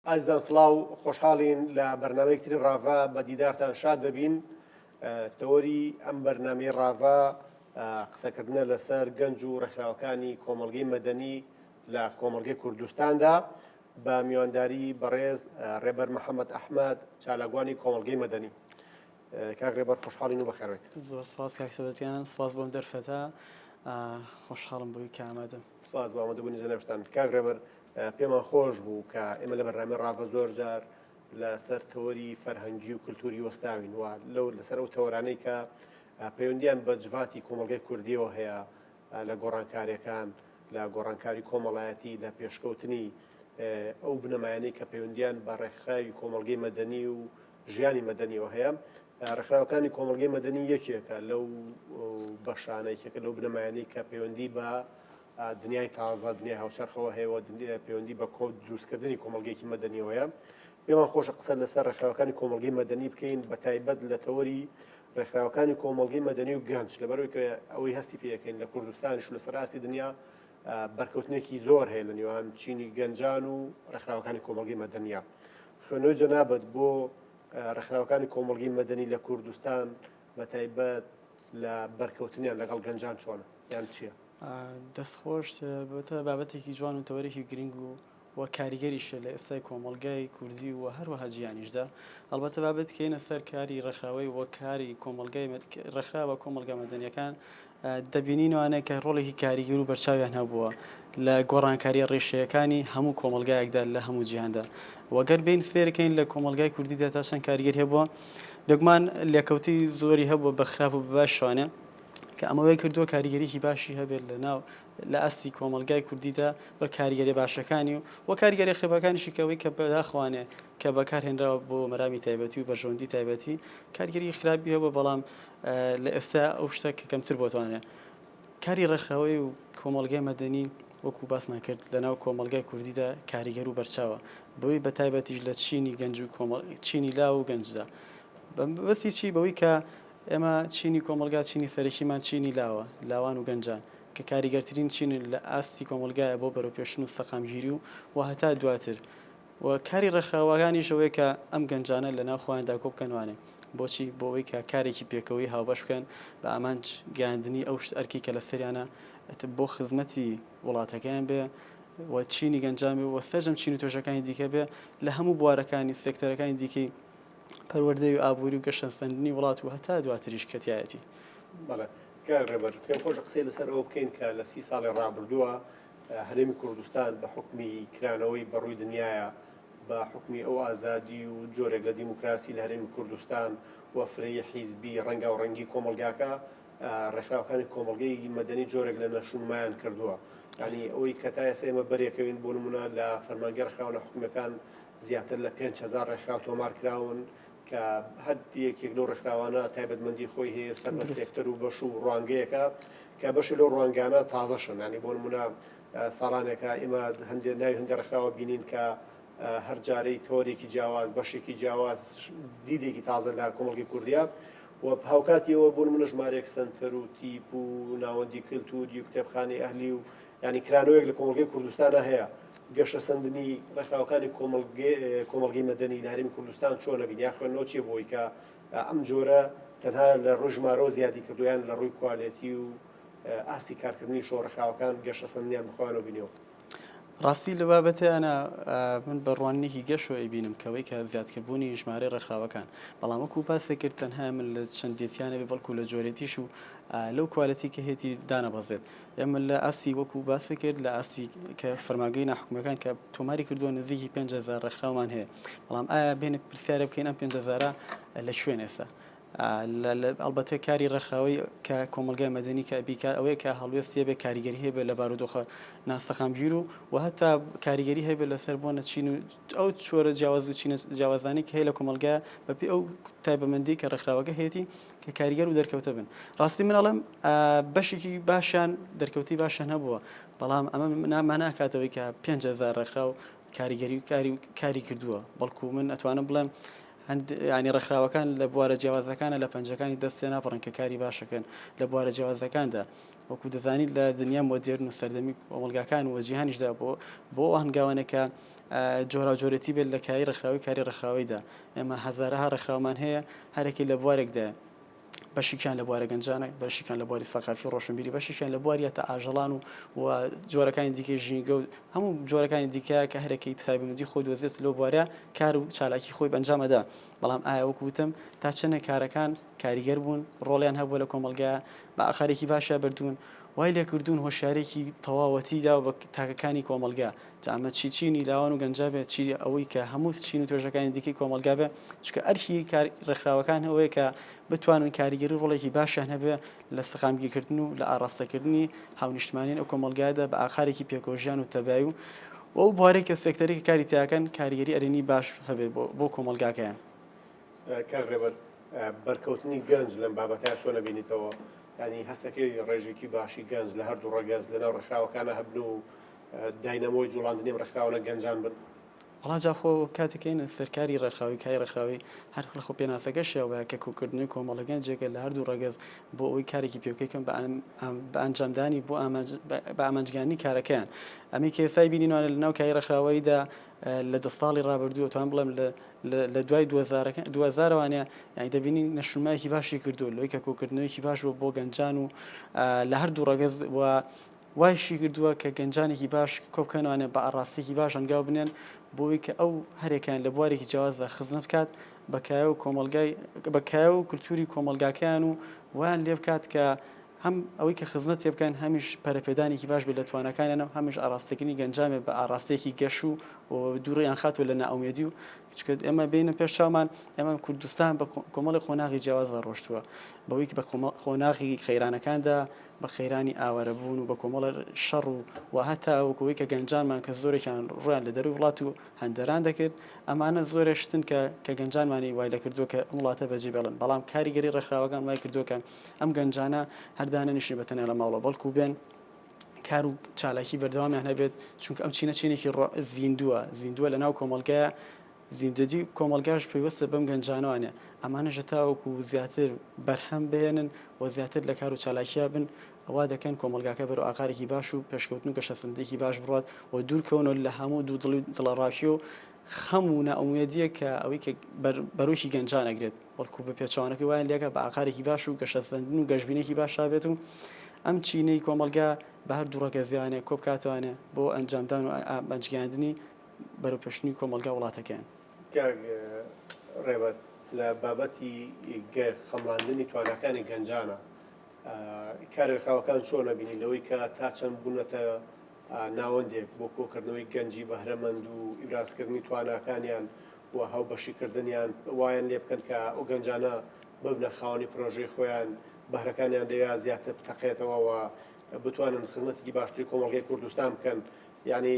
ئازیزان سڵاو خۆشحاڵین لە بەرنمەیەکتری ڕاڤا بە دیدارتان شاد دەبین. تەوەری ئەم بەرنمەی ڕاڤا قسەکردنە لەسەر گەنج و ڕێکخراوەکانی کۆمەڵگەی مەدەنی لە کۆمەڵگەی کوردستاندا بە میوانداری بەڕێز ڕێبەر محەممەد ئەحمەد چالاگوانی کۆمەڵگەی مەدەنی. کاک ڕێبەر خۆشحاڵین و بەخێرێت. زۆر سپاس کاکسەبەتیان، سپاس بۆم دەرفەتە، خۆشحاڵم بووی کە ئامادەم. سپاس بۆ ئامادەبوونی جەنابتان. کاک ڕێبەر پێمان خۆش بوو کە ئێمە لە بەرنامەی ڕاڤە زۆر جار لەسەر تەوەری فەرهەنگی و کولتوری وەستاوین و لەسەر ئەو تەوەرانەی کە پەیوەندیان بە جڤاتی کۆمەڵگەی کوردیەوە هەیە لە گۆڕانکاریەکان، لە گۆڕانکاری کۆمەڵایەتی، لە پێشکەوتنی ئەو بنەمایانەی کە پەیوەندیان بە ڕێکخراوی کۆمەڵگەی مەدەنی و ژیانی مەدەنیەوە هەیە. ڕێکخراوەکانی کۆمەڵگەی مەدەنی یەکێکە لەو بەشانەیەکێکە لەو بنەمایانەی کە پەیوەندی بە دنیای تازە، دنیای هاوچەرخەوە هەیەوە، پەیوەندی بە دروستکردنی کۆمەڵگەیەکی مەدەنیەوەیە. پێمان خۆشە قسە لەسەر ڕێکخراوەکانی کۆمەڵگەی مەدەنی بکەین، بە تایبەت لە تەوەری ڕێکخراوەکانی کۆمەڵگەی مەدەنی و گەنج، لەبەرەوەی کە ئەوەی هەستی پێەکەین لە کوردستانیش و لە سەراستی دنیا بەرکەوتنێکی زۆر هەیە لە نێوان چینی گەنجان و ڕێکخراوەکانی کۆمەڵگەی مەدەنیە. خوێنەوەی جەنابەت بۆ ڕێکخراوەکانی کۆمەڵگەی مەدەنی لە کوردستان بە تایبەت لە بەرکەوتنیان لەگەڵ گەنجان چۆنە یان چییە؟ دەستخۆش بابەتێکی جوان و تەوەرێکی گرنگ و وە کاریگەریشە لە ئێستای کۆمەڵگای کوردی و هەروەها جیهانیشدا. ئەلبەتە بابەت کەینە سەر کاری ڕێکخراوەی وە کاری کۆمەڵگای ڕێکخراوە کۆمەڵگا مەدەنیەکان دەبینینەوەیە کە ڕۆڵێکی کاریگەر و بەرچاویان هەبووە لە گۆڕانکاری ڕێشەیەکانی هەموو کۆمەڵگایەکدا لە هەموو جیهاندا. وەگەر بین سێرەکەین لە کۆمەڵگای کوردیدا تا چەند کاریگەر هەبووە، دەگومان لێکەوتی زۆری هەبووە بە خراپ و بەباش شوانێ کە ئەمەوەی کردووە کاریگەریکی باشی هەبێت لە ئەستی کۆمەڵگای کوردیدا بە کاریگەری باشەکانی و کاریگەری خراپەکانیشی کەوەی کە بەداخوانێ کە بەکارهێنراوە بۆ مەرامی تایبەتی و بەژەوندی تایبەتی. کاریگەری خراپی هەبووە، بەڵام لە ئێستا ئەو شتە کە کەمتر بۆتوانێت. کاری ڕێکخراوەی و کۆمەڵگای مەدەنی وەکو باسمان کرد لەناو کۆمەڵگای کوردیدا کاریگەر و بەرچاوە، بەوەی بە تایبەتیش لە چینی گەنج و چینی لاو و گەنجدا. بەستی چی بەوەی کە ئێمە چینی کۆمەلگا چینی سەرەکیمان چینی لاوە، لاوان و گەنجان کە کاریگەرترین چین لە ئاستی کۆمەلگایە بۆ بەرەوپێشن و سەقامگیری و هەتا دواتر. و کاری ڕێکخراوەکانیش ئەوەیە کە ئەم گەنجانە لە ناو خۆیاندا کۆ بکەنوانێ. بۆچی؟ بۆەوەی کە کارێکی پێکەوەی هاوبەش بکەن بە ئامانج گەاندنی ئەو ئەرکی کە لە سەریانە بۆ خزمەتی وڵاتەکەیان بێ و چینی گەنجان بێ و سەرجەم چین و تۆشەکانی دیکە بێ لە هەموو بوارەکانی سێکتەرەکانی دیکەی پەروەردەی و ئابووری و گەشتەسەندنی وڵات و هەتا دواتریش کەتیایەتی. بەڵێ کاک ڕێبەر، پێم خۆش قسەی لەسەر ئەوە بکەین کە لە 30 ساڵی ڕابردووە هەرێمی کوردستان بە حکمی کرانەوەی بەڕووی دنیاە، بە حکمی ئەو ئازادی و جۆرێک لە دیموکراسی لە هەرێمی کوردستان وەفرەی حیزبی ڕەنگا و ڕەنگی کۆمەلگاکە ڕێکخراوەکانی کۆمەڵگەی مەدەنی جۆرێک لە نەشونمایان کردووە. ینی ئەوەی کە تا ئێستا ئێمە بەرێکەوین بۆ نمونە لە فەرمانگە ڕێکخراوە حکومەکان زیاتر لە 5000 ڕێکخراو تۆمار کراون کە هەر یەکێک لەو ڕێکخراوانە تایبەتمەندی خۆی هەیە سەر بە سێکتەر و بەش و ڕوانگەیەکە کە بەشی لەو ڕوانگانە تازەشن. ینی بۆ نمونە ساڵانێکە ئێمە ناوی هەندێک ڕێکخراوە بینین کە هەر جارەی تۆرێکی جیاواز، بەشێکی جیاواز، دیدێکی تازە لە کۆمەڵگەی کوردیا و هاوکاتیەوە بۆ نمونە ژمارەیەک سنتەر و تیپ و ناوەندی کللتوری و کتێبخانەی ئەهلی و ینی کرانەوەیەک لە کۆمەڵگەی کوردستانە هەیە. گەشتە سەندنی ڕێکخراوەکانی کۆمەڵگەی مەدەنی لە هەرێمی کوردستان چۆنە بین یا خوێندنەوە چیە بۆی کە ئەم جۆرە تەنها لە ڕۆژمارۆ زیادی کردویان لە ڕووی کواڵێتی و ئاستی کارکردنی شۆ ڕێکخراوەکان گەشتە سەندنیان بخۆیانەوە بینەوە؟ ڕاستی لە بابەتیانە من بەڕوانینێکی گەشەوە ئەبینم کەوەی کە زیادکردبوونی ژمارەی ڕێکخراوەکان، بەڵام وەکو پاسێک کرد تەنها من لە چەندێتیانە بێ بەڵکو لە جۆرێتیش و لەو کوالەتی کە هێتی دانەبەزێت. ئێمە لە ئاستی وەکو باسی کرد لە ئاستی کە فەرمانگەی ناحکومەکان کە تۆماری کردووە نزیکی 5000 ڕێکخراومان هەیە، بەڵام ئایا بێنێ پرسیارە بکەین ئەم 5000 لە شوێن ئێستا؟ ئەلبەتە کاری ڕێکخراوەی کە کۆمەلگای مەدەنی کە بیکار ئەوەیە کە هەڵوێستی هەبێ کاریگەری هەبێ لە بارودۆخە ناسەقامگیر و هەتا کاریگەری هەبێت لەسەر بۆنە چین و ئەو چۆرە جیاواز و جیاوازانی کە هەیە لە کۆمەلگایە بەپێی ئەو تایبەتمەندی کە ڕێکخراوەکە هەیەی کە کاریگەر و دەرکەوتە بن. ڕاستی من ئەڵێم بەشێکی باشیان دەرکەوتی باشیان هەبووە، بەڵام ئەمە ناماناکاتەوەی کە 5000 ڕێکخراو کاریگەری و کاری کردووە، بەڵکو من ئەتوانم بڵێم ینی ڕێکخراوەکان لە بوارە جیاوازەکانە لە پەنجەکانی دەستێ ناپەڕن کە کاری باشەکەن لە بوارە جیاوازەکاندا. وەکو دەزانیت لە دنیا مۆدێرن و سەردەمی کۆمەلگاکان و جیهانیشدا بۆ هەنگاوانێکە جۆراوجۆرەتی بێت لە کاری ڕێکخراوی کاری ڕێکخراویدا ئێمە هەزارەها ڕێکخراومان هەیە هەرێکی لە بوارێکدا بەشیان لە بوارە گەنجانە بەشیان لە بواری سەقافی ڕۆشنبیری بەشیان لە بواری تا ئاژەڵان و جۆرەکانی دیکەی ژینگە و هەموو جۆرەکانی دیکە کە هەرێکی تایبەتی خۆی دۆزێت لەو بوارە کار و چالاکی خۆی بەنجامەدا بەڵام ئایا وەکوتم تا چەنە کارەکان کاریگەر بوون ڕۆڵیان هەبووە لە کۆمەلگایە بە ئاخارێکی باشە بردوون وای لێکردوون هۆشارێکی تەواوەتیدا و بە تاکەکانی کۆمەلگا جامە چینی لاوان و گەنجا بێت چی ئەوەی کە هەموو چین و تۆژەکانی دیکەی کۆمەلگا بێ چکە ئەرکی ڕێکخراوەکان ئەوەیە کە بتوانن کاریگەری ڕۆڵێکی باشیان هەبێ لە سەقامگیرکردن و لە ئاڕاستەکردنی هاونیشتمانین ئەو کۆمەلگایدا بە ئاخارێکی پێکۆژیان و تەبای و ئەو بوارێک کە سێکتەرێکی کاری تیاکەن کاریگەری ئەرێنی باش هەبێت بۆ کۆمەلگاکەیان کارڕێبەر بەرکەوتنی گەنج لەم بابەتە چۆن نەبینیتەوە ینی هەستەکەی ڕێژێکی باشی گەنج لە هەردوو ڕەگەز لەناو ڕێکخراوەکانە هەبن و داینەمۆی جوڵاندنی ڕێکخراوە گەنجان بن وڵاجا خۆ کاتێکین سەرکاری ڕێکخراوی کای ڕێکخراوی هەر خۆ پێناسەکەشەوە کە کوکردنی کۆمەڵەکان جێگە لە هەردوو ڕەگەز بۆ ئەوی کارێکی پێوکەکەم بە ئەنجامدانی بۆ بە ئامانجگانی کارەکەیان ئەمی کێسای بینینوانە لە ناو کای ڕێکخراوەیدا لە دە ساڵی ڕابردووە توان بڵێم لە دوای 2000وانە یانی دەبینی نەشومایەکی باشی کردو لەوەی کە کۆکردنەوەیکی باش بۆ گەنجان و لە هەردوو ڕەگەز وایشی کردووە کە گەنجانێکی باش کۆبکەنوانە بە ئاڕاستێکی باش ئەنگاو بنێن بۆی کە ئەو هەرێکیان لە بوارێکی جیازدا خزمەت بکات بەکایە و کۆمەلگای بەکایە و کولتوری کۆمەلگاکەیان و ویان لێ بکات کە هەم ئەوەی کە خزمەت تێ بکەن هەمیش پەرەپێدانێکی باش بێت لە توانەکانیانە هەمیش ئاڕاستەکردنی گەنجامێ بە ئاڕاستەیەکی گەش و دووڕیان خاتوە لە نائومێدی و چکە ئێمە بینە پێش چاومان ئێمە کوردستان بە کۆمەڵی خۆناغی جیاوازدا ڕۆشتووە بەوەی کە بە خۆناغی خەیرانەکاندا بە خەیرانی ئاوارەبوون و بە کۆمەڵە شەڕ و هەتا وەکەوەی کە گەنجانمان کە زۆرێکیان ڕویان لە دەروی وڵات و هەندەران دەکرد ئەمانە زۆرێشتن کە گەنجانمانی وای لە کردووە کە وڵاتە بەجێ بێڵن بەڵام کاریگەری ڕێکخراوەکان وای کردووە ئەم گەنجانە هەردانە نیشی بەتەنێ لە ماوڵە بەڵکو بێن کار و چالاکی بەردەوامیان هەبێت چونکە ئەم چینێکی زیندووە لە ناو کۆمەلگایە زیندەدی کۆمەلگاش پێوەستە بەم گەنجانوانە ئەمانەژە تاوەکو زیاتر بەرهەم بێنن و زیاتر لە کار و چالاکییا بن ئەوا دەکەن کۆمەلگاکە بەرەو ئاقارێکی باش و پێشکەوتن و گەشەسەندێکی باش بڕات و دوورکەونەوە لە هەموو دوو دڵەڕاکی و خەم و نائومێدیە کە ئەوەی کە بەرۆکی گەنجان ئەگرێت بەڵکو بە پێچوانەکەی وایان لێکە بە ئاقارێکی باش و گەشەسەندن و گەشتبینێکی باش بێت و ئەم چینەی کۆمەلگا بە هەردوو ڕەگەزیانێ کۆبکاتوانێ بۆ ئەنجامدان و ئەنجگاندنی بەرەو پێشنی کۆمەلگا وڵاتەکەیان ڕێبەت لە بابەتی خەمڵاندنی توانەکانی گەنجانە کارێکخراوەکان چۆن نەبینی لەوەی کە تا چەند بوونەتە ناوەندێک بۆ کۆکردنەوەی گەنجی بەهرەمەند و ئیبرازکردنی توانەکانیان و هەوبەشیکردنیان وایان لێ بکەن کە ئەو گەنجانە ببنە خاوەنی پرۆژەی خۆیان بەهرەکانیان لێیا زیاتر بتەقێتەوە و بتوانن خزمەتێکی باشتری کۆمەڵگەی کوردستان بکەن یعنی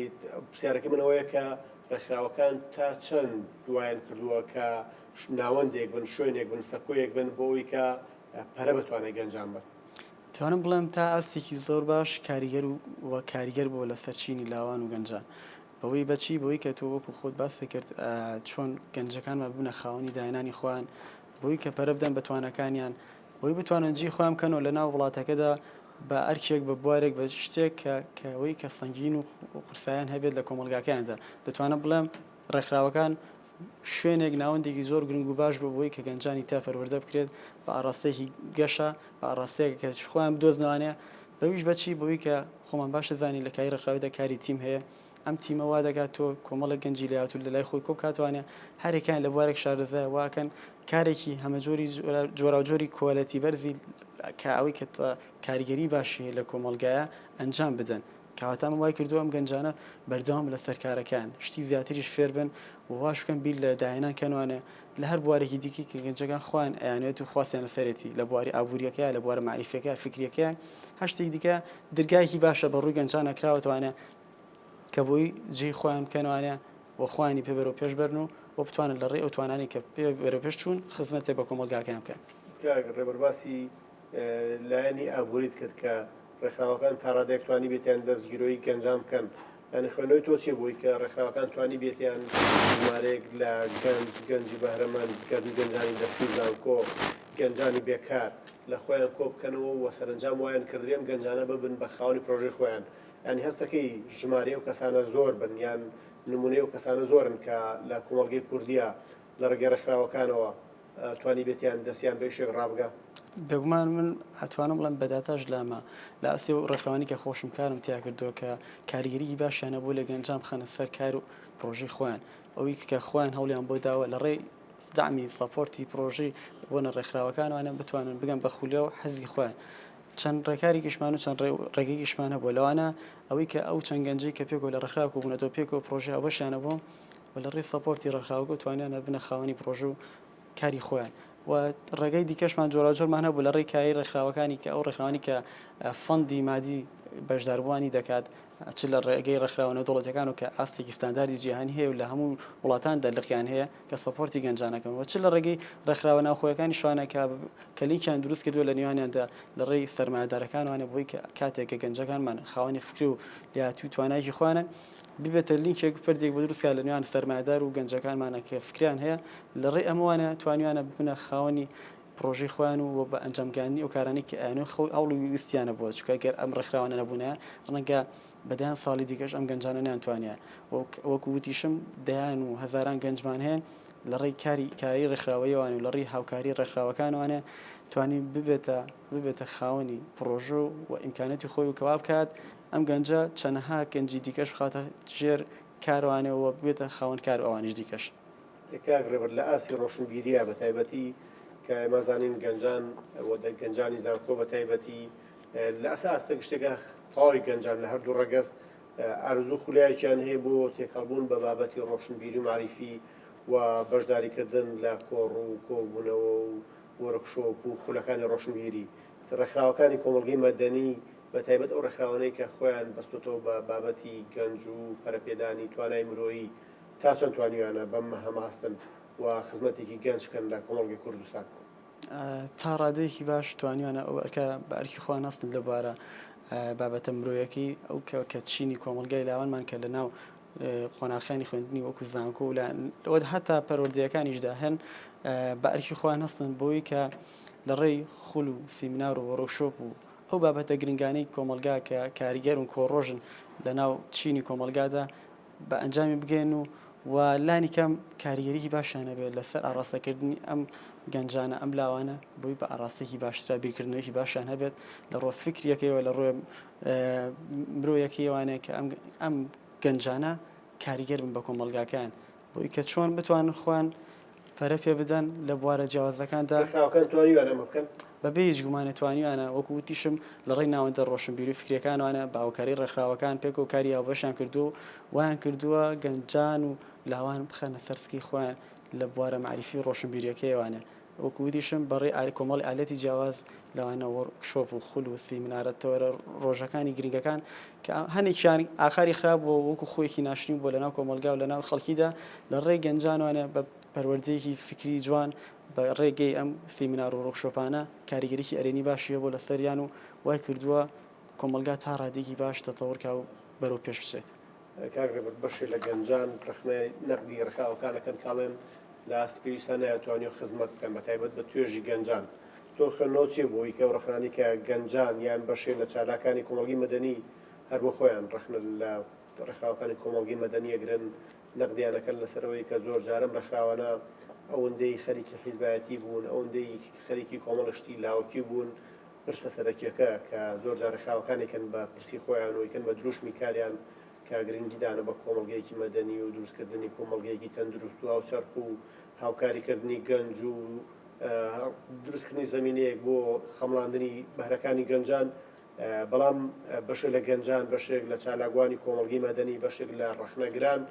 پرسیارەکەی منەوەیە کە ڕێکخراوەکان تا چەند دوایان کردووە کە ناوەندێک بن شوێنێک بن سەکۆیەک بن بۆەوەی کە پەرە بتوانێت گەنجان بن توانم بڵێم تا ئاستێکی زۆر باش کاریگەر و کاریگەر بۆ لە سەرچینی لاوان و گەنجان بەوەی بەچی بەوەی کە تۆ وەکو خۆت باس کرد چۆن گەنجەکانمان ببنە خاوەنی داهێنانی خۆیان بۆی کە پەرە بدەن بە توانەکانیان بۆی بتوانن جی خۆیان بکەنەوە لە ناو وڵاتەکەدا بە ئەرکێک بە بوارێک بە شتێک کەەوەی کە سەنگین و قورسایان هەبێت لە کۆمەلگاکەیاندا دەتوانە بڵێم ڕێکخراوەکان شوێنێک ناوەندێکی زۆر گرنگ و باش بۆ بۆی کە گەنجانی تا پەروەردە بکرێت بە ئاڕاستەیەکی گەشە بە ئاڕاستەیەک کە خۆیان بدۆزنەوانەیە بەویش بەچی بەوەی کە خۆمان باشە زانی لە کاری ڕێکخراویدا کاری تیم هەیە ئەم تیمەوا دەکات تۆ کۆمەڵە گەنجی لەهاتوو لە لای خۆی کۆ بکاتوانێ هەرێکیان لە بوارێک شارەزای واکەن کارێکی هەمەجۆری جۆراوجۆری کۆلەتی بەرزی کە ئەوەی کە کاریگەری باشی لە کۆمەلگایە ئەنجام بدەن کەواتە وای کردووە ئەم گەنجانە بەردەوام لە سەرکارەکان شتی زیاتریش فێر بن و واش بکەن بیر لە داهێنان کەنوانە لە هەر بوارێکی دیکە کە گەنجەکان خوان ئەیانێت و خواستیانە سەرەتی لە بواری ئابوووریەکە لە بوارە معریفەکە فکریەکە هەشتێک دیکە دەرگایەکی باشە بە ڕووی گەنجان نەکراوەتوانە کە بۆی جێی خۆیان بکەنوانە و خوانی پێ بەرەو پێش بەرن و بۆ بتوانن لە ڕێ ئەو توانانی کە پێ بەرەو پێش چوون خزمەتێک بە کۆمەلگاکەیان بکەن ڕێبەرباسی لایەنی ئابووریت کرد کە ڕێکخراوەکان تا ڕادێک توانی بێتیان دەستگیرۆی گەنجان بکەن یعنی خوێنەوەی تۆ چێ بووی کە ڕێکخراوەکان توانی بێتیان ژمارەیەک لە گەنجی بەهرەمەند گەنجانی دەفیوزان کۆ گەنجانی بێکار لە خۆیان کۆ بکەنەوە و سەرنجام وایان کردوێن گەنجانە ببن بە خاوەنی پرۆژەی خۆیان ینی هەستەکەی ژمارە و کەسانە زۆر بن یان نمونەی و کەسانە زۆرن کە لە کۆمەڵگەی کوردیە لە ڕێگەی ڕێکخراوەکانەوە توانی بێتیان دەستیان بە شێک ڕابگا. بێگومان من ئەتوانم بڵێم بەداتاش لامە لە ئەسی و ڕێکخراوانی کە خۆشم کارم تیا کردووە کە کاریگەری باشیانە بۆ لە گەنجام خەنە سەر کار و پرۆژەی خۆیان ئەوەی کە خۆیان هەوڵیان بۆ داوە لە ڕێی دامی سەپۆرتی پرۆژەی بۆنە ڕێکخراوەکانوانە بتوانن بگەن بە خولەوە حەزی خۆیان چەند ڕێکاری گشتمان و چەند ڕێگەی گشتمانە بۆ لەوانە ئەوەی کە ئەو چەند گەنجەی کە پێکەوە لە ڕێکخراوە بوونەتەوە پێکەوە پرۆژە ئەو بەشیانە بۆ و لە ڕێی سەپۆرتی ڕێکخراوەکە توانیانە بنە خاوەنی پرۆژە و کاری خۆیان و ڕێگەی دیکەشمان جۆرا جۆرمان هەبوو لە ڕێی کاری ڕێکخراوەکانی کە ئەو ڕێکخراوانی کە فەندی مادی بەشداربووانی دەکات چ لە ڕێگەی ڕێکخراوە دەوڵەتەکان و کە ئاستێکی ستانداردی جیهانی هەیە و لە هەموو وڵاتاندا لقیان هەیە کە سەپۆرتی گەنجانەکەن و چ لە ڕێگەی ڕێکخراوە ناوخۆیەکانی شوانە کە لیکیان دروست کردووە لە نێوانیاندا لە ڕێی سەرمایه‌دارەکانوانە بۆی کە کاتێک کە گەنجەکانمان خاوەنی فکری و لایەتی و توانایەکی خوانە ببێتە لینکێک پردێک بۆ دروستکە لە نێوان سەرمایه‌دار و گەنجەکانمانە کە فکریان هەیە لە ڕێی ئەمەوانە توانیانە بنە خاوەنی پرۆژەی خۆیان و بە ئەنجامگانی ئەو کارانی کە ئەوێ هەوڵ و ویستیانە بووە چونکە گەر ئەم ڕێکخراوانە نەبوونە ڕەنگە بەدەیان ساڵی دیکەش ئەم گەنجانە نەیانتوانیە وەکو وتیشم دەیان و هەزاران گەنجمان هەیە لە ڕێی کاری ڕێکخراوەیەوان و لە ڕێی هاوکاری ڕێکخراوەکانوانە توانی ببێتە خاوەنی پرۆژە و ئیمکانەتی خۆی و کەوا بکات ئەم گەنجە چەنەها گەنجی دیکەش بخاتە ژێر کاروانەوە ببێتە خاوەن کار ئەوانیش دیکەش. کاگرێبەر لە ئاسی ڕۆشنبیریە بە تایبەتی کە ئێمەزانین گەنجان گەنجانی زانکۆ بە تایبەتی لە ئەساس شتێکە تەواوی گەنجان لە هەردوو ڕەگەز ئارزوو خولایەکیان هەیە بۆ تێکەڵبوون بە بابەتی ڕۆشنبیری و معریفی و بەشداریکردن لە کۆڕ و کۆبوونەوە و وەرکشۆپ و خولەکانی ڕۆشنبیری ڕێکخراوەکانی کۆمەڵگەی مەدەنی بە تایبەت ئەو ڕێکخراوانەی کە خۆیان بەستۆتەوە بە بابەتی گەنج و پەرەپێدانی توانای مرۆیی تا چەند توانیوانە بەم هەماستن و خزمەتێکی گەنجکەن لە کۆمەڵگەی کوردستان تا ڕادەیەکی باش توانیوانە ئەو ئەرکە بە ئەرکی خۆیان هەستن لەبارە بابەتە مرۆیەکی ئەو کە چینی کۆمەلگای لاوانمان کە لە ناو خۆناخیانی خوێندنی وەکو زانکۆ و لەوە هەتا پەروەردەیەکانیشدا هەن بە ئەرکی خۆیان هەستن بۆی کە لە ڕێی خول و سیمینار و وەرۆشۆپ و ئەو بابەتە گرنگانەی کۆمەلگا کە کاریگەر و کۆڕۆژن لە ناو چینی کۆمەلگادا بە ئەنجامی بگەن و لانی کەم کاریگەریی باشیانە بێت لەسەر ئاڕاستەکردنی ئەم گەنجانە ئەم لاوانە بۆی بە ئاڕاستێکی باشترا بیرکردنەوەی باشیان هەبێت لە ڕۆ فکریەکەیەوە لە ڕۆی مرۆیەکەیەوانەیە کە ئەم گەنجانە کاریگەر بن بە کۆمەلگاکان بۆی کە چۆن بتوانن خۆیان پەرە پێ بدەن لە بوارە جیاوازەکاندا بەبێ هیچ گومانە توانیوانە وەکو وتیشم لە ڕێی ناوەندە ڕۆشنبیری و فکرەکانوانە باوکاری ڕێکخراوەکان پێک و کاری هاوبەشیان کردو ویان کردووە گەنجان و لاوان بخەنە سەرسکی خۆیان لە بوارە معریفی ڕۆشنبیریەکەیوانە وەکو وتیشم بەڕێی کۆمەڵی ئالەتی جیاواز لەوانە وەرکشۆپ و خول و سیمینارەتەوەرە ڕۆژەکانی گرنگەکان کە هەنێکیان ئاخاری خراپ بۆ وەکو خۆیەکی ناشرین بۆ لەناو کۆمەلگا و لەناو خەڵکیدا لە ڕێی گەنجانوانە بە پەروەردەیەکی فکری جوان بە ڕێگەی ئەم سیمینار و ڕۆکشۆپانە کاریگەریی ئەرێنی باشیە بۆ لەسەریان و وای کردووە کۆمەلگا تا ڕادێکی باش تەتەوڕکە و بەرەو پێش بچێت. کاگرێبەر بەشی لە گەنجان ڕخنەی نەقدی ڕێکخراوەکانەکەن کاڵێن لە ئاست پێویستە نایەتوانێت خزمەت بکەن بە تایبەت بە توێژی گەنجان تۆ خوێندنەوە چێ بۆی کە ڕخنانی کە گەنجان یان بەشێ لە چالاکانی کۆمەڵگەی مەدەنی هەر بۆ خۆیان ڕخنە لە ڕێکخراوەکانی کۆمەڵگەی مەدەنی ئەگرن نەقدیانەکەن لەسەرەوەی کە زۆر جارم ڕێکخراوانە ئەوەندەی خەریکی حیزبایەتی بوون ئەوەندەی خەریکی کۆمەڵشتی لاوەکی بوون پرسە سەرەکیەکە کە زۆر جار ڕێکخراوەکانێکن بە پرسی خۆیان و یکەن بە دروشمی کاریان کە گرنگیدانە بە کۆمەڵگەیەکی مەدەنی و دروستکردنی کۆمەڵگەیەکی تەندروست و هاوچەرخ و هاوکاریکردنی گەنج و دروستکردنی زمینەیەک بۆ خەمڵاندنی بەهرەکانی گەنجان بەڵام بەشێک لە گەنجان بەشێک لە چالاگوانی کۆمەڵگەی مەدەنی بەشێک لە ڕخنەگران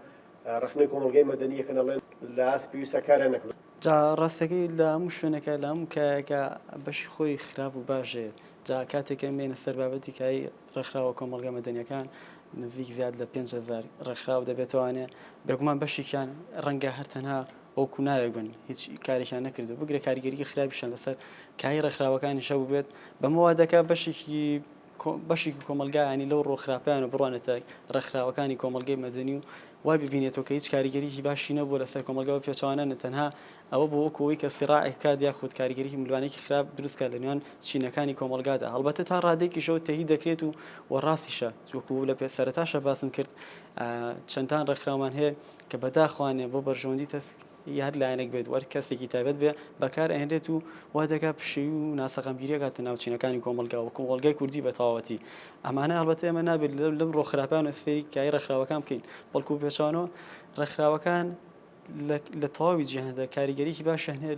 ڕخنەی کۆمەڵگەی مەدەنیەکەن ئەڵێن لە ئاست پێویستە کاریان نەکرد. جا ڕاستەکەی لە هەموو شوێنەکە لە هەموو کایەکە بەشی خۆی خراپ و باشێت جا کاتێکە مێنە سەر بابەتی کای ڕێکخراوە کۆمەڵگە مەدەنیەکان نزیک زیاد لە 5,000 ڕێکخراو دەبێتوانێ بێگومان بەشێکیان ڕەنگە هەرتەنها ئەوکو ناوێک بن هیچ کارێکیان نەکردو بگرێ کاریگەری خراپیشان لەسەر کای ڕێکخراوەکانی شەو بێت بەمەوە دەکات بەشێکی بەشێکی کۆمەلگایانی لەو ڕۆخراپیان و بڕوانێتە ڕێکخراوەکانی کۆمەلگەی مەدەنی و وای ببینێتەوە کە هیچ کاریگەریی باشی نەبوو لەسەر کۆمەلگاوە پێچوانە تەنها ئەوە بۆ وەکەوەی کە سیڕاعێک کات یا خودت کاریگەری ملوانێکی خراپ دروستکە لە نێوان چینەکانی کۆمەلگادا هەڵبەتە تا ڕادێکیشەوە تێهی دەکرێت و وەڕاستیشە وەکو لە پێ سەرەتاشە باسم کرد چەندان ڕێکخراومان هەیە کە بەداخوانێ بۆ بەرژەوەندی تەست یار لایەنێک بێت وەر کەسێکی تایبەت بێ بەکار ئەهێنرێت و وا دەکات پشەوی و ناسەقەمگیریە کاتە ناوچینەکانی کۆمەلگا و کۆمەلگای کوردی بە تەواوەتی ئەمانە هەڵبەتە ئێمە نابێت لەم ڕۆخراپیان و سەیری کای ڕێکخراوەکان بکەین بەڵکو پێچوانەوە ڕێکخراوەکان لە تەواوی جیهاندا کاریگەریی باشیان هەیە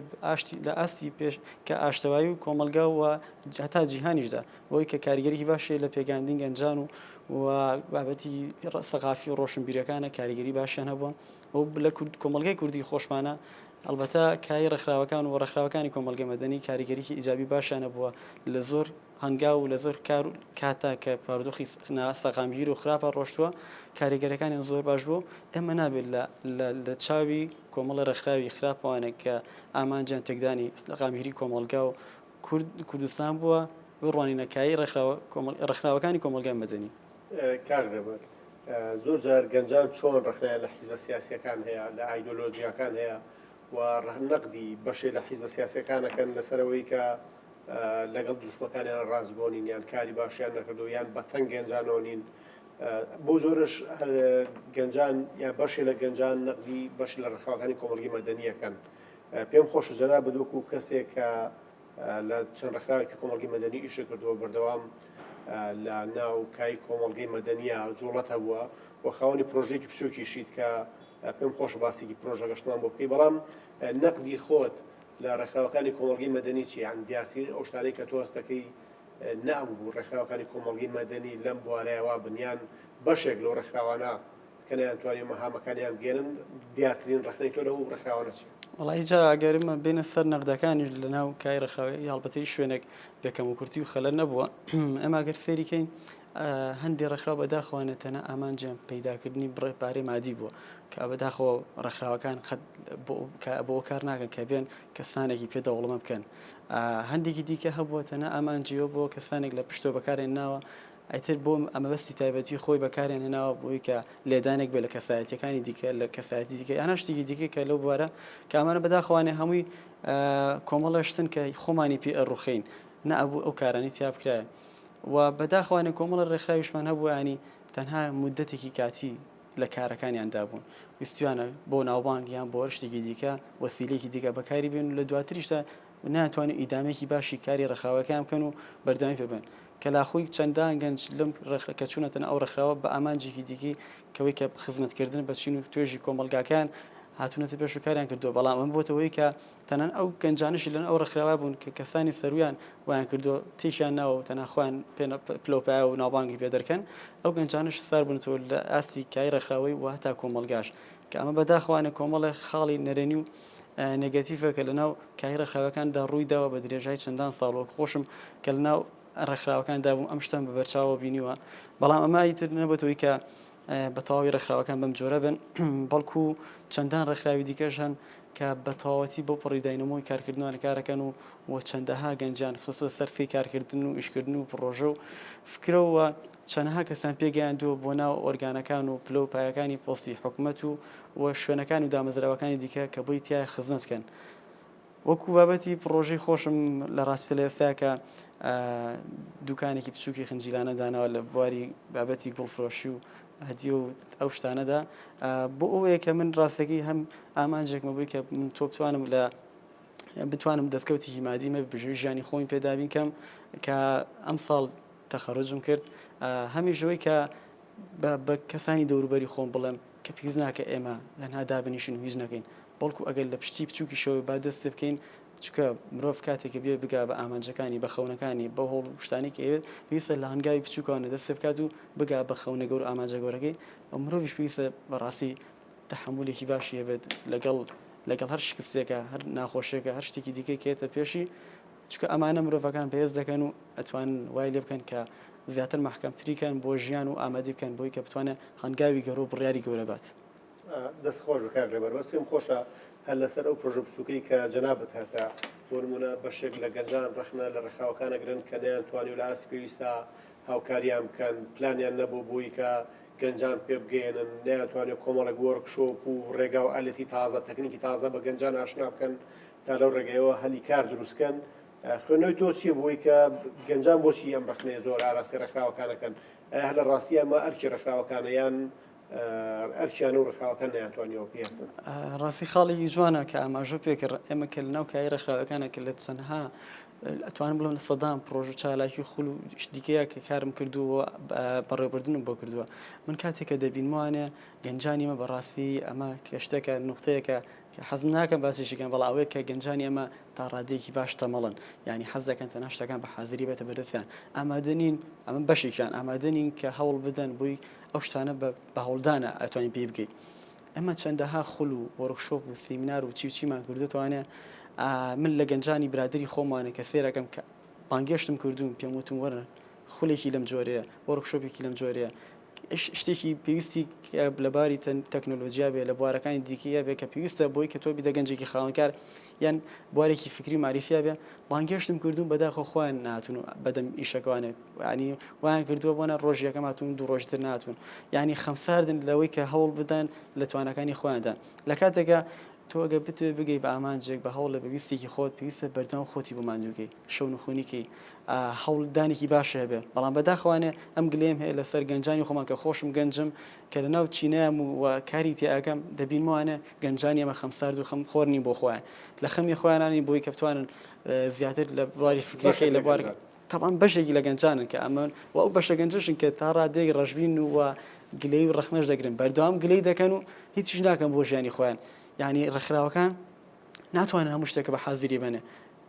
لە ئاستی پێش کە ئاشتەوایی و کۆمەلگا و هەتا جیهانیشدا بۆی کە کاریگەری باشێ لە پێگاندین گەنجان و بابەتی سەقافی و ڕۆشنبیرەکانە کاریگەری باشیان هەبووە ئەو لە کۆمەلگای کوردی خۆشمانە ئەلبەتە کای ڕێکخراوەکان و ڕێکخراوەکانی کۆمەلگەی مەدەنی کاریگەریی ئیجابی باشیانە بووە لە زۆر هەنگا و لە زۆر کار و کاتا کە پارودۆخی سەقامگیر و خراپە ڕۆشتووە کاریگەرەکانی زۆر باش بوو ئێمە نابێت لە چاوی کۆمەڵە ڕێکخراوی خراپوانە کە ئامانجیان تێکدانی سەقامگیری کۆمەلگا و کوردستان بووە بڕوانینەکایی ڕێکخراوەکانی کۆمەلگای مەدەنی کارڕێبەر زۆر جار گەنجان چۆن ڕخنایە لە حیزبە سیاسیەکان هەیە لە ئایدۆلۆژیاکان هەیە و نەقدی بەشێ لە حیزبە سیاسیەکانەکەن لەسەرەوەی کە لەگەڵ دوژمەکانیان ڕازگۆنین یان کاری باشیان نەکردو یان بەتەنگ گەنجانۆنین بۆ زۆرش گەنجان یا بەشێ لە گەنجان نەقدی بەش لە ڕێکخراوەکانی کۆمەلگەی مەدەنیەکەن پێم خۆشە جەناب بدووکو کەسێک کە لە چەند ڕێکخراوێکی کۆمەلگەی مەدەنی ئیشە کردووە بەردەوام لە ناو کای کۆمەلگەی مەدەنیە جوڵەت هەبووە و خاوەنی پرۆژێکی بچووکیشیت کە پێم خۆش باسێکی پرۆژە گەشتمان بۆ بکەی بەڵام نەقدی خۆت لە ڕێکخراوەکانی کۆمەلگەی مەدەنی چی یان دیارترین ئەو شتانەی کە تۆ هەستەکەی نەبوو ڕێکخراوەکانی کۆمەلگەی مەدەنی لەم بوارەیەوە بنیان بەشێک لەو ڕێکخراوانە کە نەیانتوانێت مەهامەکانیان بگێنن دیارترین ڕێکخراوی تۆ لەو ڕێکخراوانە چی؟ وڵی جا ئەگەرمە بینە سەر نەقدەکانیش لە ناو کای ڕێکخراوی هەڵبەتەی شوێنێک بێکەم و کورتی و خەلەر نەبووە ئەمە ئەگەر سێریکەین هەندێک ڕێکخراو بەداخوانێتەنە ئامانجیان پەیداکردنی پارەی مادی بووە کە بەداخەوە ڕێکخراوەکان بۆ کار ناکەن کە بێن کەسانێکی پێدەوڵەمە بکەن هەندێکی دیکە هەبووەتەنە ئامانجیەوە بۆ کەسانێک لە پشتۆ بەکارێن ناوە ئەیتر بۆ ئەمەبەستی تایبەتی خۆی بەکارێن هێناوە بۆی کە لێدانێک بێ لە کەسایەتەکانی دیکە لە کەسایەتی دیکە یان شتێکی دیکە کە لەو بوارە کە ئەمانە بەداخوانێ هەمووی کۆمەڵەشتن کە خۆمانی پێ ئەڕوخین نەبوو ئەو کارانی تیا بکرایە و بەداخوانێ کۆمەڵە ڕێکخراویشمان هەبوو ینی تەنها مودەتێکی کاتی لە کارەکانیاندا بوون ویستوانە بۆ ناوبانگ یان بۆ شتێکی دیکە وەسیلەیەکی دیکە بەکاری بێن و لە دواتریشدا ناتوانێت ئیدامێکی باشی کاری ڕێکخراوەکان بکەن و بەردەمی پێبن کە لاخۆی چەندان گەنج لەم کە چوونەتەن ئەو ڕێکخراوە بە ئامانجێکی دیکی کەوەی کە خزمەتکردن بەچین و توێژی کۆمەلگاکان هاتوونەتە پێش و کاریان کردووە بەڵام ئەم بۆتەوەی کە تەنان ئەو گەنجانشی لەن ئەو ڕێکخراوە بوون کە کەسانی سەرویان ویان کردو تێکیان ناوە تەناخوان پلۆپای و ناوبانگی پێ دەرکەن ئەو گەنجانش سار بوونەوە لە ئاستی کای ڕێکخراوەی و هەتا کۆمەلگاش کە ئەمە بەداخوانە کۆمەڵی خاڵی نەرێنی و نێگەتیڤەکە لەناو کای ڕێکخراوەکاندا ڕوویداوە بە درێژای چەندان ساڵەوە خۆشم کە لەناو ڕێکخراوەکاندا بووم ئەم شتم بەبەرچاوە بینیوە بەڵام ئەمە ئیتر نەبێتەوەی کە بە تەواوی ڕێکخراوەکان بەم جۆرە بن بەڵکو چەندان ڕێکخراوی دیکەشان کە بە تەواوەتی بۆ پڕیداینەوەی کارکردنەوە کارەکەن و چەندەها گەنجان خصوص سەرسی کارکردن و ئیشکردن و پڕۆژە و فکرەوە چەندەها کەسان پێگەیاندووە بۆ ناو ئۆرگانەکان و پلە و پایەکانی پۆستی حکوومەت و شوێنەکان و دامەزراوەکانی دیکە کە بۆی تایە خزمەت بکەن وەکو بابەتی پرۆژەی خۆشم لە ڕاستی لە ئێستا کە دوکانێکی بچووکی خنجیلانە داناوە لە بواری بابەتی گوڵفرۆشی و هەدیە و ئەو شتانەدا بۆ ئەوەیە کە من ڕاستەکەی هەم ئامانجێکمە بووی کە من تۆ بتوانم دەستکەوتێکی مادیمە بژووی ژیانی خۆی پێدابین کەم کە ئەم ساڵ تەخەڕوجم کرد هەمیشەوەی کە بە کەسانی دەوروبەری خۆم بڵێم کە پیس ناکە ئێمە تەنها دابنیشن و هیچ نەکەین بەڵکو ئەگەر لە پشتی بچووکی شەوە با دەست بکەین چکە مرۆڤ کاتێکە بێ بگا بە ئامانجەکانی بە خەونەکانی بە هۆڵ شتانی کە ئەوێت پێویستە لە هەنگاوی بچووکانە دەست بکات و بگا بە خەونە گەور ئامانجە گەورەکەی ئەو مرۆڤیش پێویستە بەڕاستی تەحملێکی باشی هەبێت لەگەڵ هەر شکستێکە هەر ناخۆشیێکە هەر شتێکی دیکەی کێتە پێشی چکە ئەمانە مرۆڤەکان بەهێز دەکەن و ئەتوان وای لێ بکەن کە زیاتر محکەمتریکەن بۆ ژیان و ئامادە بکەن بۆی کە بتوانێت هەنگاوی گەورە و بڕیاری گەورە بات دەست خۆش بکار لەبەر بەس پێم خۆشە هەر لەسەر ئەو پرۆژە بچووکەی کە جەنابەت هەتا بۆ نمونە بەشێک لە گەنجان ڕەخنە لە ڕێکخراوەکانەگرن کە نەیانتوانی و لە ئاستی پێویستە هاوکاریان بکەن پلانیان نەبوو بووی کە گەنجان پێ بگەێنن نەیانتوانێت کۆمەڵێک وەرکشۆپ و ڕێگا و ئالەتی تازە تەکنیکی تازە بە گەنجان ئاشنا بکەن تا لەو ڕێگەیەوە هەلی کار دروستکەن خوێنەوەی تۆ چییە بۆی کە گەنجان بۆچی ئەم ڕخنەیە زۆر ئاراستی ڕێکخراوەکانەکەن هەر لە ڕاستی ئەمە ئەرکی ڕێکخراوەکانە یان ئەرچیان و ڕێکخراوەکان نەیانتوانیەوە پێستن ڕاستی خاڵێکی جوانە کە ئاماژە پێکرد ئێمە کە لە ناو کاری ڕێکخراوەکانە کە لە چەندها ئەتوانم بڵم لە سەدام پرۆژە چالاکی خوڵ و دیکەیە کە کارم کردووە بەڕێوەبردنم بۆ کردووە من کاتێککە دەبینوانە گەنجانی ئەمە بەڕاستی ئەمە کێشتێکە نقطەیەکە حەزم ناکەم باسیشەکەم بەڵام ئەوەیە کە گەنجانی ئەمە تا ڕادێکی باش تەمەڵن ینی حەز دەکەن تەنها شتەکان بە حازری بێتە بەدەستیان ئامادەنین ئەمە بەشێکیان ئامادەنین کە هەوڵ بدەن بووی ئەو شتانە بە هەوڵدانە ئەتوانین پێ بگەین ئەمە چەندەها خوڵ و وەرکشۆپ و سیمینار و چیمان کردوتوانێ من لە گەنجانی برادری خۆمانە کە سێرەکەم کە بانگێشتم کردوم پێم وتم وەرن خولێکی لەم جۆرەیە وەرکشۆپێکی لەم جۆرەیە شتێکی پێویستی لەباری تەکنۆلۆژیا بێ لە بوارەکانی دیکەیە بێ کە پێویستە بۆی کە تۆ بیدە گەنجێکی خاوەنکار یان بوارێکی فکری معریفیا بێ بانگێشتم کردوم بەداخۆ خۆیان ناتون و بەدەم ئیشەکانێ ینی وایان کردووە بۆنە ڕۆژیەکەم هاتوون دوو ڕۆژتر ناتون ینی خەمساردن لەوەی کە هەوڵ بدەن لە توانەکانی خۆیاندا لە کاتێکە تۆ ئەگە بتوێ بگەی بە ئامانجێک بە هەوڵ لە بەویستێکی خۆت پێویستە بەردەوام خۆتی بۆ ماندووکەی شەو نخۆنیکەی هەوڵدانێکی باشە هەبێ بەڵام بەداخەوانێ ئەم گلێم هەیە لەسەر گەنجانی خۆمان کە خۆشم گەنجم کە لە ناو چینەیەم و کاری تیاکەم دەبینمانە گەنجانی ئەمە خەمسارد و خەم خۆرنی بۆ خۆیان لە خەمی خۆیانانی بۆی کە بتوانن زیاتر لە بواری فکرەکەی لە بوار تەبان بەشێکی لە گەنجانن کە ئەمە و ئەو بەشە گەنجشن کە تا ڕادێک ڕەشبین و گلەی و ڕەخنەش دەگرن بەردەوام گلەی دەکەن و هیچیش ناکەن بۆ ژیانی خۆیان یعنی ڕێکخراوەکان ناتوانن هەموو شتێکە بە حازری بنێ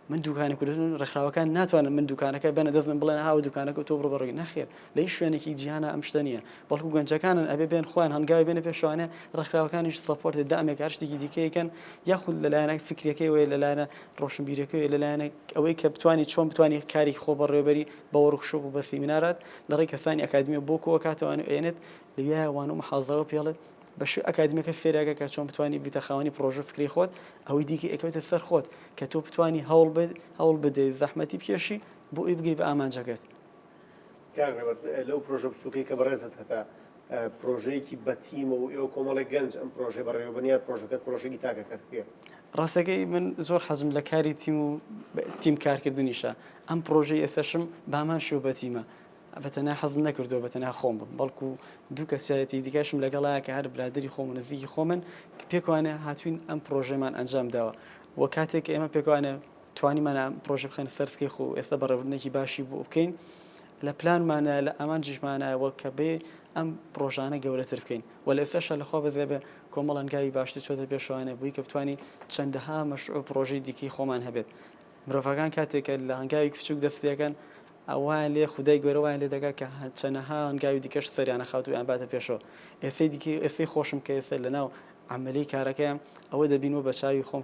من دوکانە کردن ڕێکخراوەکان ناتوانن من دوکانەکە بنە دەستم بڵێن هاو دوکانەکە تۆ بڕۆ بەڕۆی نەخێر لە هیچ شوێنێکی جیهانە ئەم شتە نییە بەڵکو گەنجەکانن ئەبێ بێن خۆیان هەنگاوی بێنە پێشوانە ڕێکخراوەکانیش سەپۆرتە دامێک هەر شتێکی دیکەیەکەن یاخود لەلایەنە فکرەکەی وێ لەلایەنە ڕۆشنبیرەکەی لەلایەنە ئەوەی کە بتوانانی چۆن بتوانانی کارێکی خۆ بەڕێوەبەری بە وەرکشۆپ و بە سیمینارات لە ڕێی کەسانی ئەکادمیە بۆ کۆکاتەوان ئێنێت لەویایە وانە محازەوە پێڵێت بەش ئەکادمیەکە فێراگە کە چۆن بتوانانی بیتەخاوانی پرۆژە فکری خۆت ئەوەی دیکە ئەکەوێتە سەر خۆت کە تۆ بتوانانی هەوڵ بدەیت زەحمەتی پێشی بۆ ئەوی بگەی بە ئامانجەکەت لەو پرۆژە بچووکەی کە بەڕێزت هەتا پرۆژەیەکی بەتیمە و ئێوە کۆمەڵی گەنج ئەم پرۆژە بەڕێوەبەنیان پرۆژەکەت پرۆژێکی تاکە کەسکێ ڕاستەکەی من زۆر حەزم لە کاری تیم و تیم کارکردنیشە ئەم پرۆژەی ئێسەشم بامان شو بەتیمە بەتەنها حەزم نەکردەوە بەتەنها خۆم بم بەڵکو دوو کەسایەتی دیکەشم لەگەڵایە کە هەر برادری خۆم و نزیکی خۆمن پێکوانە هاتوین ئەم پرۆژەمان ئەنجام داوە و کاتێک ئێمە پێکوانە توانیمانە پرۆژە بخەنە سەر سکەی خۆ ئێستا بەڕێوەبردنێکی باشی بۆ بکەین لە پلانمانە لە ئامانجیشمانایەوە کە بێ ئەم پرۆژانە گەورەتر بکەین و لە ئێستاشە لەخوا بەزێ بێ کۆمەڵ هەنگاوی باشتر چۆتە پێشوانە بووی کە بتوانین چەندەها مەشروع پرۆژەی دیکەی خۆمان هەبێت مرۆڤەکان کاتێکە لە هەنگاوی کچوک دەست پێکەن ئەوان لێ خودای گەورەوان لێ دەگا کە چەنەها هەنگاوی دیکەش سەریانە خاوت و یان باتە پێشەوە ئێسەی خۆشم کە ئێستا لەناو عملی کارەکەیان ئەوە دەبینەوە بە چاوی خۆم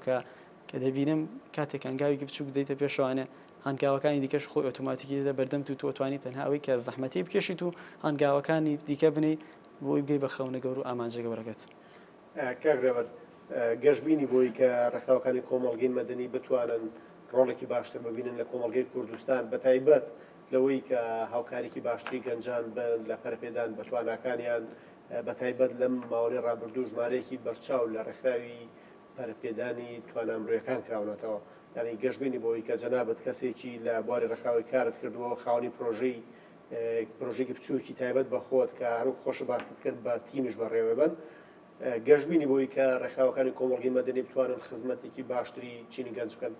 کە دەبینم کاتێک هەنگاوی بچوک دەیتە پێشوانە هەنگاوەکانی دیکەش خۆی ئۆتۆماتیکی دەدا بەردەم و توانیت تەنها ئەوەی کە زەحمەتی بکێشیت و هەنگاوەکانی دیکە بنی بۆی بگەی بە خەونە گەور و ئامانجە گەورەکەت کاکرێوەر گەشتبینی بۆی کە ڕێکخراوەکانی کۆمەڵگەی مەدەنی بتوانن ڕۆڵێکی باشتر ببینن لە کۆمەڵگەی کوردستان بەتایبەت لەوەی کە هاوکارێکی باشتری گەنجان بن لە پەرپێدان بە تواناکانیان بەتایبەت لەم ماوەی ڕابردوو ژمارەیەکی بەرچاو لە ڕێکخراوی پەرپێدانی توانامرۆیەکان کراونەتەوە ینی گەشتبینی بۆی کە جەنابەت کەسێکی لە بواری ڕێکخراوی کارت کردووە خاوەنی پرۆژەیەکی بچووکی تایبەت بە خۆت کە هەروک خۆشە باست کرد بە تیمیش بەڕێوەبن گەشتبینی بۆی کە ڕێکخراوەکانی کۆمەڵگەی مەدەنی بتوانن خزمەتێکی باشتری چینی گەنج بکەن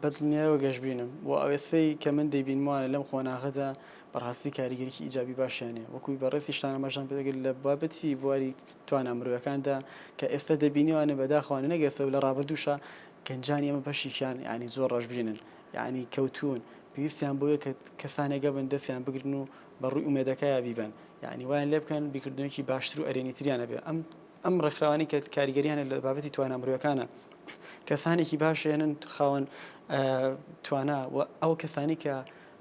بەدڵنیایەوە گەشتبینم و ئەوێسەی کە من دەیبینمانە لەم خۆناغەدا بەڕاستی کاریگەریکی ئیجابی باشیانێ وەکوی بەڕێستی شتانە مەژان پێدەگرێت لە بابەتی بواری توانامرۆیەکاندا کە ئێستا دەبینیوانە بەداخوانە نەگەستە و لە ڕابردووشە گەنجانی ئەمە بەشیشیان ینی زۆر ڕەشبژینن یعنی کەوتون پێویستیان بۆیە کە کەسانێگە بن دەستیان بگرن و بەڕووی ئومێدەکەیە بیبن یعنی وایان لێ بکەن بیکردنەوەیکی باشتر و ئەرێنیتریانە بێ ئەم ڕێکخراوانی کە کاریگەریانە لە بابەتی توانامرۆیەکانە کەسانێکی باشێنن خاوەن توانە و ئەو کەسانی کە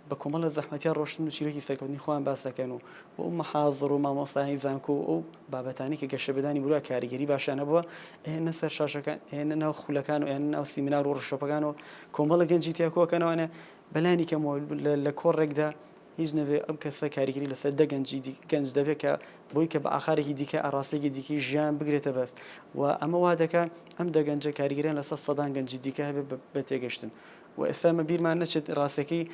بە کۆمەڵە زەحمەتیان ڕۆشتن و چیرۆکی سەرکەوتنی خۆیان باس دەکەن و ئەو مەحاضر و مامۆستایی زانکۆ و ئەو بابەتانی کە گەشە بەدانی بووە کاریگەری باشانە بووە ئێنە سەر شاشەکان ئێنە ناو خولەکان و ئێنە ناو سیمینار و ڕۆژشۆپەکان و کۆمەڵە گەنجی تیاکۆکەنەوەنە بەلانی کەمەوە لە کۆڕێکدا هیچ نەبێ ئەم کەسە کاریگەری لەسەر گەنج دەبێت کە بۆی کە بە ئاخارێکی دیکە ئاراسێکی دیکەی ژیان بگرێتە بەست و ئەمە وا دەکات ئەم دەگەنجە کاریگەریان لەسەر سەدان گەنجی دیکە هەبێت بە تێگەشتن و ئێستا مە بیرمان نەچێت ڕاستەکەی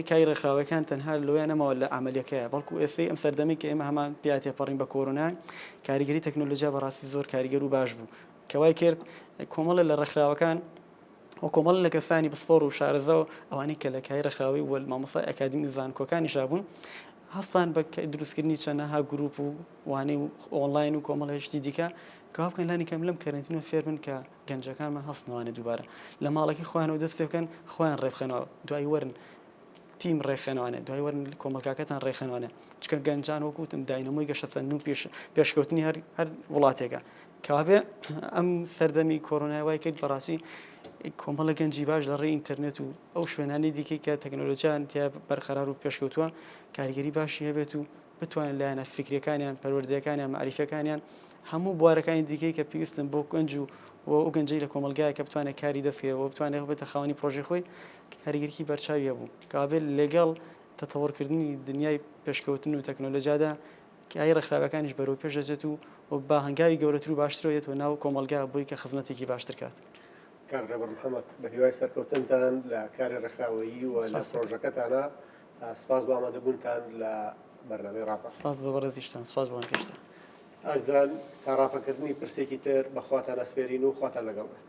کای ڕێکخراوەکان تەنها لەوەیان نەماوە لە عملیەکەیە بەڵکو ئێسەی ئەم سەردەمی کە ئێمە هەمان پیا تێپەڕین بە کۆرۆنا کاریگەری تەکنۆلۆژیا بەڕاستی زۆر کاریگەر و باش بوو کەوای کرد کۆمەڵە لە ڕێکخراوەکان و کۆمەڵ لە کەسانی بسپۆڕ و شارەزە و ئەوانەی کە لە کای ڕێکخراوی و مامۆستای ئەکادمی زانکۆکانی شابوون هەستان بە دروستکردنی چەندەها گروپ و وانەی ئۆنلاین و کۆمەڵ هێشتی دیکە کەوا بکەن لانی کەم لەم کەرنتینۆ فێر بن کە گەنجەکانمان هەستنەوانە دووبارە لە ماڵێکی خۆیانەوە دەست پێ بکەن خۆیان ڕێبخەنەوە دوای وەرن تیم ڕێخەنەوانە دوای وەرن کۆمەلگاکەتان ڕێخەنەوانە چکە گەنجان وەکوتم داینەمۆی گەشەچەند و پێشکەوتنی هەر وڵاتێکە کەوابێ ئەم سەردەمی کۆرۆنای وای کرد بەڕاستی کۆمەڵە گەنجی باش لە ڕێی ئینتەرنێت و ئەو شوێنانی دیکەی کە تەکنۆلۆژیان تیا بەرقەرار و پێشکەوتووە کاریگەری باشی هەبێت و بتوانن لایەنە فکرەکانیان پەروەردەکانیان معریفەکانیان هەموو بوارەکانی دیکەی کە پێویستن بۆ گەنج و ئەو گەنجەی لە کۆمەلگایە کە بتوانێت کاری دەستکەوە بتوانێت بێتە خاوەنی پرۆژەی خۆی کاریگەریی بەرچاوی هەبوو کابێت لەگەڵ تەتەوەڕکردنی دنیای پێشکەوتن و تەکنۆلۆژیادا کای ڕێکخراوەکانیش بەرەو پێش دەچێت و بە هەنگاوی گەورەتر و باشترەوەیەوە ناو کۆمەلگا بۆی کە خزمەتێکی باشتر کات. کاکڕێبەر محەممەد بە هیوای سەرکەوتنتان لە کاری ڕێکخراوەیی و لە پرۆژەکەتانە سپاس بۆ ئامادەبوونتان لە بەرنامەی ڕاپە. سپاس بە بەڕێزیشتان سپاس بۆ گەشتە. ئازان تا ڕافەکردنی پرسێکی تر بەخواتان ئەسپێرین و خواتان لەگەڵ بێت.